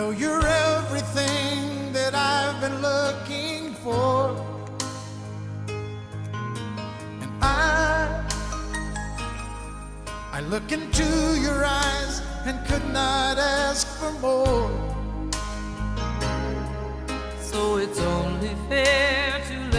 know you're everything that I've been looking for, and I look into your eyes and could not ask for more. So it's only fair to